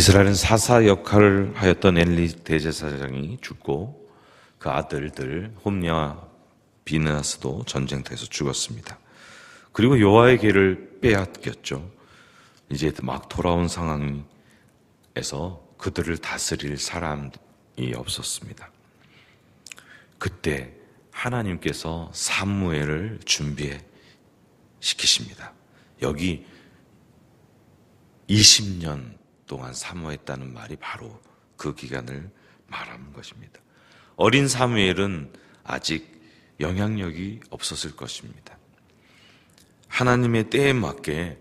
이스라엘은 사사 역할을 하였던 엘리 대제사장이 죽고 그 아들들 홈리와 비느하스도 전쟁터에서 죽었습니다. 그리고 여호와의 길을 빼앗겼죠. 이제 막 돌아온 상황에서 그들을 다스릴 사람이 없었습니다. 그때 하나님께서 사무엘을 준비시키십니다. 여기 20년 동안 사모했다는 말이 바로 그 기간을 말하는 것입니다. 어린 사무엘은 아직 영향력이 없었을 것입니다. 하나님의 때에 맞게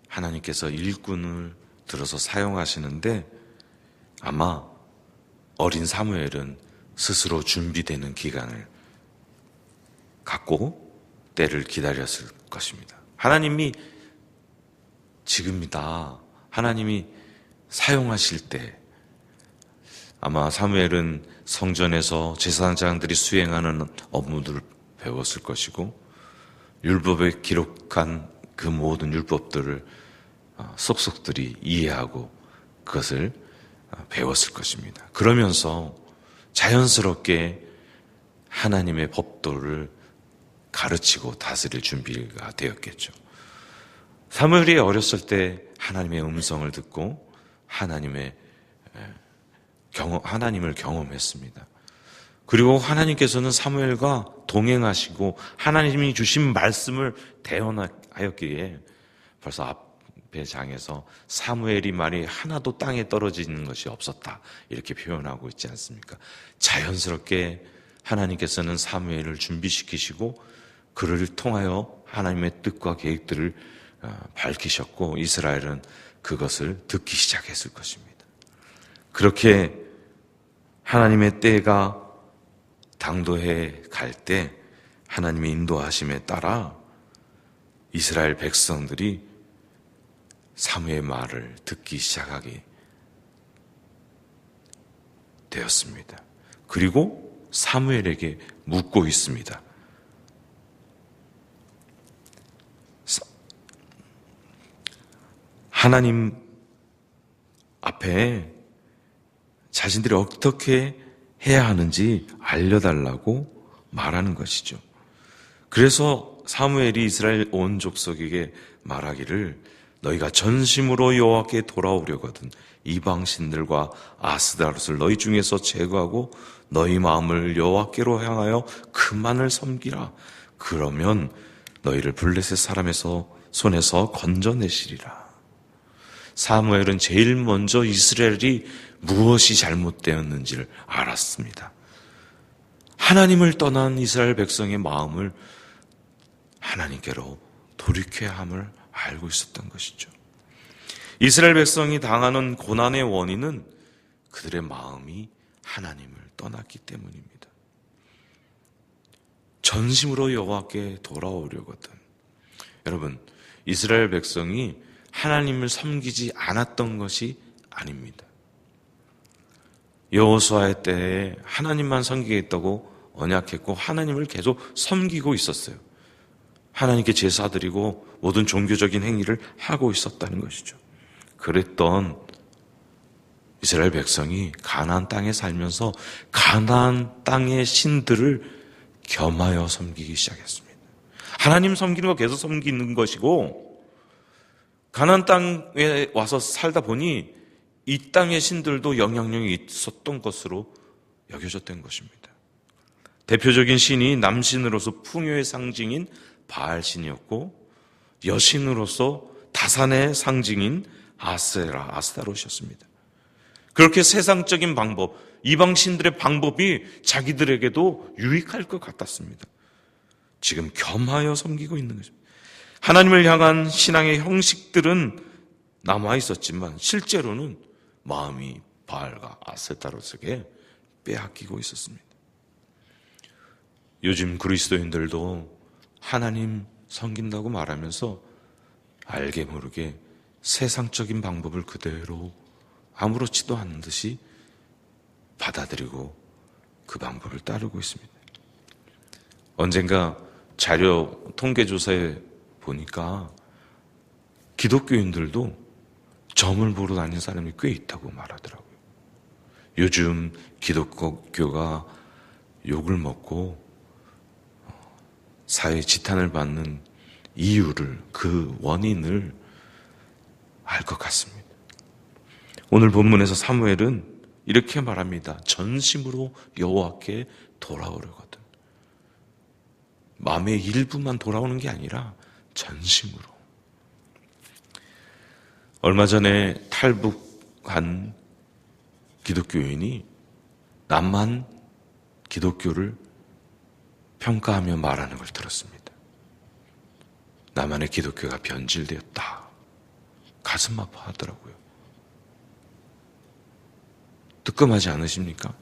하나님께서 일꾼을 들어서 사용하시는데 아마 어린 사무엘은 스스로 준비되는 기간을 갖고 때를 기다렸을 것입니다. 하나님이 지금이다. 하나님이 사용하실 때 아마 사무엘은 성전에서 제사장들이 수행하는 업무들을 배웠을 것이고 율법에 기록한 그 모든 율법들을 속속들이 이해하고 그것을 배웠을 것입니다. 그러면서 자연스럽게 하나님의 법도를 가르치고 다스릴 준비가 되었겠죠. 사무엘이 어렸을 때 하나님의 음성을 듣고 하나님을 경험했습니다. 그리고 하나님께서는 사무엘과 동행하시고 하나님이 주신 말씀을 대언하였기에 벌써 앞의 장에서 사무엘이 말이 하나도 땅에 떨어지는 것이 없었다 이렇게 표현하고 있지 않습니까? 자연스럽게 하나님께서는 사무엘을 준비시키시고 그를 통하여 하나님의 뜻과 계획들을 밝히셨고 이스라엘은 그것을 듣기 시작했을 것입니다. 그렇게 하나님의 때가 당도해 갈 때 하나님의 인도하심에 따라 이스라엘 백성들이 사무의 말을 듣기 시작하게 되었습니다. 그리고 사무엘에게 묻고 있습니다. 하나님 앞에 자신들이 어떻게 해야 하는지 알려달라고 말하는 것이죠. 그래서 사무엘이 이스라엘 온 족속에게 말하기를 너희가 전심으로 여호와께 돌아오려거든 이방 신들과 아스다롯을 너희 중에서 제거하고 너희 마음을 여호와께로 향하여 그만을 섬기라. 그러면 너희를 블레셋 사람의 손에서 건져내시리라. 사무엘은 제일 먼저 이스라엘이 무엇이 잘못되었는지를 알았습니다. 하나님을 떠난 이스라엘 백성의 마음을 하나님께로 돌이켜야 함을 알고 있었던 것이죠. 이스라엘 백성이 당하는 고난의 원인은 그들의 마음이 하나님을 떠났기 때문입니다. 전심으로 여호와께 돌아오려거든. 여러분, 이스라엘 백성이 하나님을 섬기지 않았던 것이 아닙니다. 여호수아의 때에 하나님만 섬기겠다고 언약했고 하나님을 계속 섬기고 있었어요. 하나님께 제사드리고 모든 종교적인 행위를 하고 있었다는 것이죠. 그랬던 이스라엘 백성이 가나안 땅에 살면서 가나안 땅의 신들을 겸하여 섬기기 시작했습니다. 하나님 섬기는 거 계속 섬기는 것이고 가나안 땅에 와서 살다 보니 이 땅의 신들도 영향력이 있었던 것으로 여겨졌던 것입니다. 대표적인 신이 남신으로서 풍요의 상징인 바알신이었고 여신으로서 다산의 상징인 아스타롯이었습니다. 그렇게 세상적인 방법, 이방 신들의 방법이 자기들에게도 유익할 것 같았습니다. 지금 겸하여 섬기고 있는 것입니다. 하나님을 향한 신앙의 형식들은 남아 있었지만 실제로는 마음이 바알과 아스타롯에게 빼앗기고 있었습니다. 요즘 그리스도인들도 하나님 섬긴다고 말하면서 알게 모르게 세상적인 방법을 그대로 아무렇지도 않은 듯이 받아들이고 그 방법을 따르고 있습니다. 언젠가 자료 통계조사에 보니까 기독교인들도 점을 보러 다니는 사람이 꽤 있다고 말하더라고요. 요즘 기독교가 욕을 먹고 사회 지탄을 받는 이유를, 그 원인을 알 것 같습니다. 오늘 본문에서 사무엘은 이렇게 말합니다. 전심으로 여호와께 돌아오려거든. 마음의 일부만 돌아오는 게 아니라 전심으로. 얼마 전에 탈북한 기독교인이 남한 기독교를 평가하며 말하는 걸 들었습니다. 남한의 기독교가 변질되었다. 가슴 아파하더라고요. 뜨끔하지 않으십니까?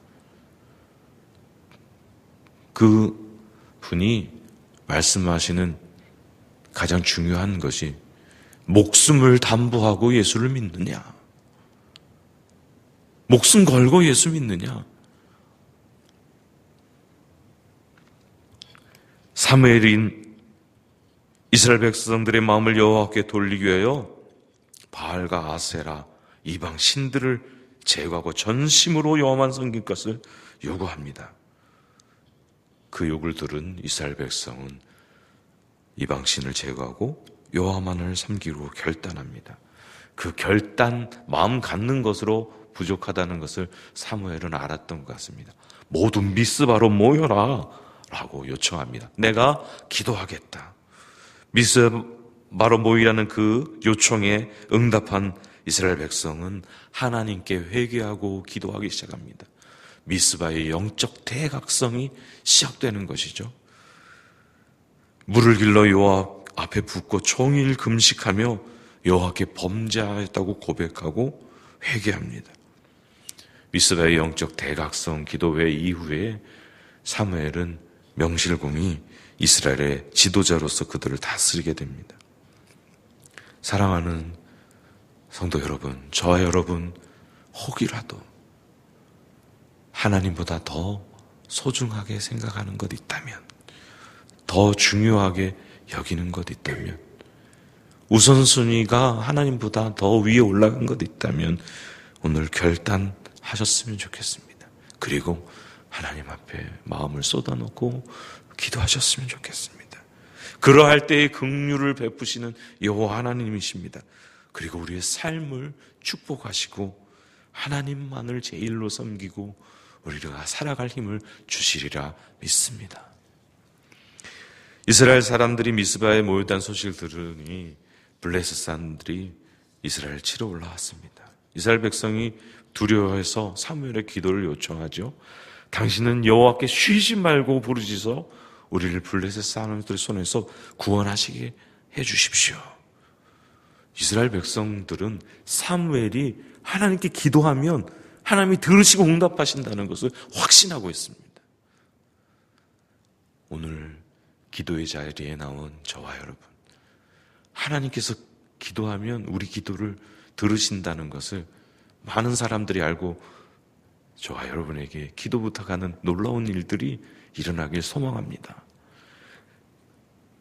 그 분이 말씀하시는 가장 중요한 것이 목숨을 담보하고 예수를 믿느냐? 목숨 걸고 예수 믿느냐? 사무엘인 이스라엘 백성들의 마음을 여호와께 돌리기 위하여 바알과 아세라 이방 신들을 제거하고 전심으로 여호와만 섬길 것을 요구합니다. 그 요구를 들은 이스라엘 백성은 이방 신을 제거하고 여호와만을 섬기고 결단합니다. 그 결단, 마음 갖는 것으로 부족하다는 것을 사무엘은 알았던 것 같습니다. 모두 미스바로 모여라 라고 요청합니다. 내가 기도하겠다. 미스바로 모이라는 그 요청에 응답한 이스라엘 백성은 하나님께 회개하고 기도하기 시작합니다. 미스바의 영적 대각성이 시작되는 것이죠. 물을 길러 여호와 앞에 붓고 종일 금식하며 여호와께 범죄하였다고 고백하고 회개합니다. 미스바의 영적 대각성 기도회 이후에 사무엘은 명실공히 이스라엘의 지도자로서 그들을 다스리게 됩니다. 사랑하는 성도 여러분, 저와 여러분, 혹이라도 하나님보다 더 소중하게 생각하는 것 있다면, 더 중요하게 여기는 것 있다면, 우선순위가 하나님보다 더 위에 올라간 것 있다면 오늘 결단하셨으면 좋겠습니다. 그리고 하나님 앞에 마음을 쏟아놓고 기도하셨으면 좋겠습니다. 그러할 때의 긍휼을 베푸시는 여호와 하나님이십니다. 그리고 우리의 삶을 축복하시고 하나님만을 제일로 섬기고 우리가 살아갈 힘을 주시리라 믿습니다. 이스라엘 사람들이 미스바에 모였다는 소식을 들으니 블레셋 사람들이 이스라엘 치러 올라왔습니다. 이스라엘 백성이 두려워해서 사무엘의 기도를 요청하죠. 당신은 여호와께 쉬지 말고 부르짖어 우리를 블레셋 사람들의 손에서 구원하시게 해주십시오. 이스라엘 백성들은 사무엘이 하나님께 기도하면 하나님이 들으시고 응답하신다는 것을 확신하고 있습니다. 오늘 기도의 자리에 나온 저와 여러분, 하나님께서 기도하면 우리 기도를 들으신다는 것을 많은 사람들이 알고 저와 여러분에게 기도 부탁하는 놀라운 일들이 일어나길 소망합니다.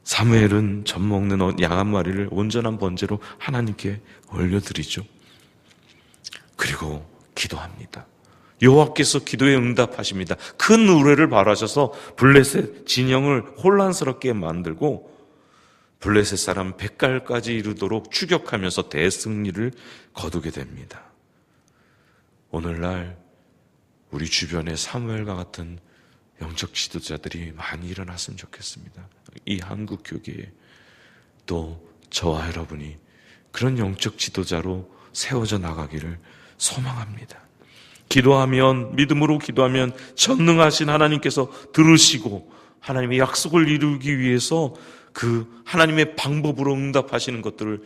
사무엘은 젖 먹는 양 한 마리를 온전한 번제로 하나님께 올려드리죠. 그리고 기도합니다. 여호와께서 기도에 응답하십니다. 큰 우레를 발하셔서 블레셋 진영을 혼란스럽게 만들고 블레셋 사람 100갈까지 이르도록 추격하면서 대승리를 거두게 됩니다. 오늘날 우리 주변에 사무엘과 같은 영적 지도자들이 많이 일어났으면 좋겠습니다. 이 한국 교계에 또 저와 여러분이 그런 영적 지도자로 세워져 나가기를 소망합니다. 기도하면, 믿음으로 기도하면 전능하신 하나님께서 들으시고 하나님의 약속을 이루기 위해서 그 하나님의 방법으로 응답하시는 것들을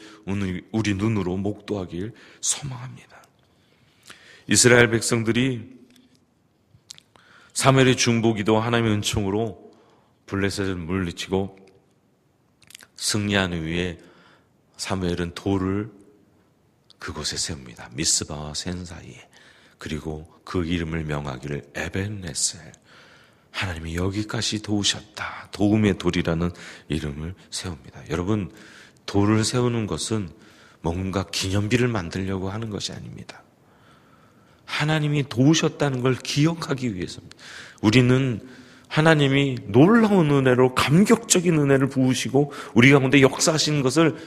우리 눈으로 목도하길 소망합니다. 이스라엘 백성들이 사무엘의 중보기도 하나님의 은총으로 블레셋을 물리치고 승리한 후에 사무엘은 돌을 그곳에 세웁니다. 미스바와 센 사이에. 그리고 그 이름을 명하기를 에벤네셀, 하나님이 여기까지 도우셨다, 도움의 돌이라는 이름을 세웁니다. 여러분, 돌을 세우는 것은 뭔가 기념비를 만들려고 하는 것이 아닙니다. 하나님이 도우셨다는 걸 기억하기 위해서입니다. 우리는 하나님이 놀라운 은혜로 감격적인 은혜를 부으시고 우리 가운데 역사하시는 것을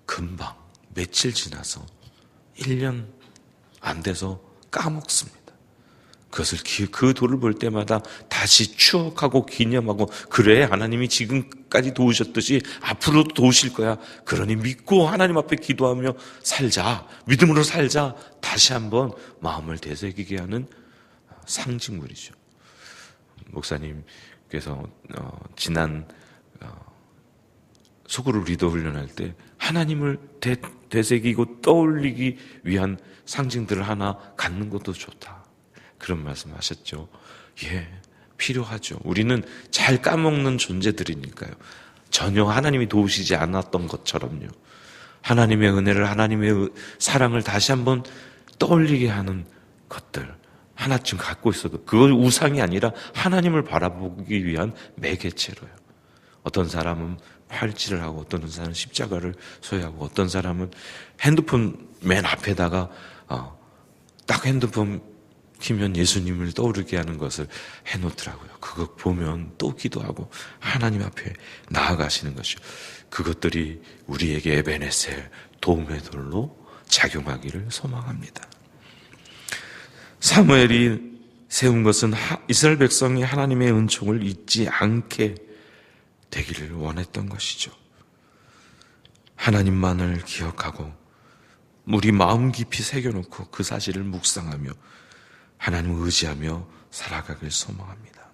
금방 며칠 지나서 1년 안 돼서 까먹습니다. 그것을 그 돌을 볼 때마다 다시 추억하고 기념하고, 그래 하나님이 지금까지 도우셨듯이 앞으로도 도우실 거야. 그러니 믿고 하나님 앞에 기도하며 살자, 믿음으로 살자, 다시 한번 마음을 되새기게 하는 상징물이죠. 목사님께서 지난 소그룹 리더 훈련할 때 하나님을 되새기고 떠올리기 위한 상징들을 하나 갖는 것도 좋다, 그런 말씀 하셨죠. 예, 필요하죠. 우리는 잘 까먹는 존재들이니까요. 전혀 하나님이 도우시지 않았던 것처럼요. 하나님의 은혜를, 하나님의 사랑을 다시 한번 떠올리게 하는 것들 하나쯤 갖고 있어도 그건 우상이 아니라 하나님을 바라보기 위한 매개체로요. 어떤 사람은 팔찌를 하고, 어떤 사람은 십자가를 소유하고, 어떤 사람은 핸드폰 맨 앞에다가 딱 핸드폰 키면 예수님을 떠오르게 하는 것을 해놓더라고요. 그거 보면 또 기도하고 하나님 앞에 나아가시는 것이요. 그것들이 우리에게 에베네셀, 도움의 돌로 작용하기를 소망합니다. 사무엘이 세운 것은 이스라엘 백성이 하나님의 은총을 잊지 않게 되기를 원했던 것이죠. 하나님만을 기억하고 우리 마음 깊이 새겨놓고 그 사실을 묵상하며 하나님을 의지하며 살아가길 소망합니다.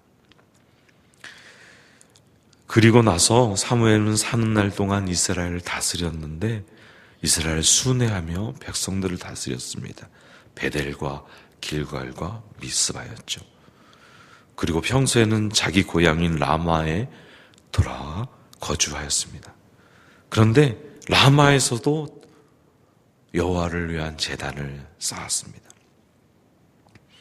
그리고 나서 사무엘은 사는 날 동안 이스라엘을 다스렸는데, 이스라엘을 순회하며 백성들을 다스렸습니다. 베델과 길갈과 미스바였죠. 그리고 평소에는 자기 고향인 라마에 돌아와 거주하였습니다. 그런데 라마에서도 여호와를 위한 제단을 쌓았습니다.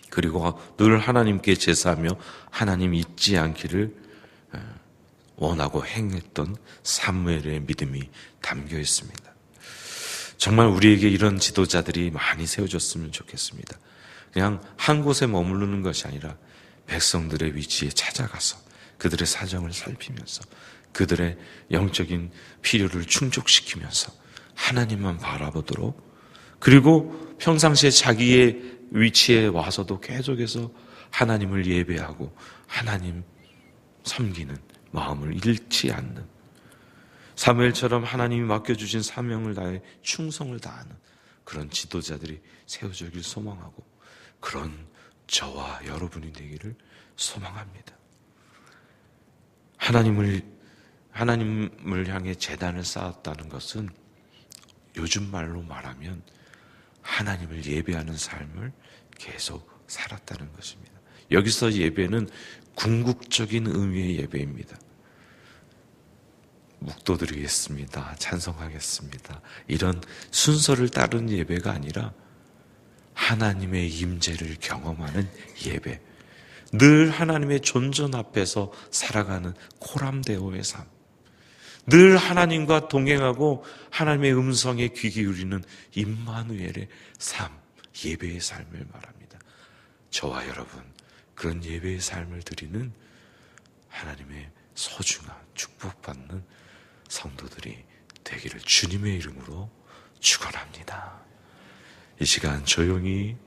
그리고 늘 하나님께 제사하며 하나님 잊지 않기를 원하고 행했던 사무엘의 믿음이 담겨 있습니다. 정말 우리에게 이런 지도자들이 많이 세워졌으면 좋겠습니다. 그냥 한 곳에 머무르는 것이 아니라 백성들의 위치에 찾아가서 그들의 사정을 살피면서 그들의 영적인 필요를 충족시키면서 하나님만 바라보도록, 그리고 평상시에 자기의 위치에 와서도 계속해서 하나님을 예배하고 하나님 섬기는 마음을 잃지 않는, 사무엘처럼 하나님이 맡겨주신 사명을 다해 충성을 다하는 그런 지도자들이 세워지길 소망하고, 그런 저와 여러분이 되기를 소망합니다. 하나님을 향해 제단을 쌓았다는 것은 요즘 말로 말하면 하나님을 예배하는 삶을 계속 살았다는 것입니다. 여기서 예배는 궁극적인 의미의 예배입니다. 묵도드리겠습니다, 찬송하겠습니다, 이런 순서를 따르는 예배가 아니라 하나님의 임재를 경험하는 예배, 늘 하나님의 존전 앞에서 살아가는 코람데오의 삶, 늘 하나님과 동행하고 하나님의 음성에 귀 기울이는 임마누엘의 삶, 예배의 삶을 말합니다. 저와 여러분, 그런 예배의 삶을 드리는 하나님의 소중한 축복받는 성도들이 되기를 주님의 이름으로 축원합니다. 이 시간 조용히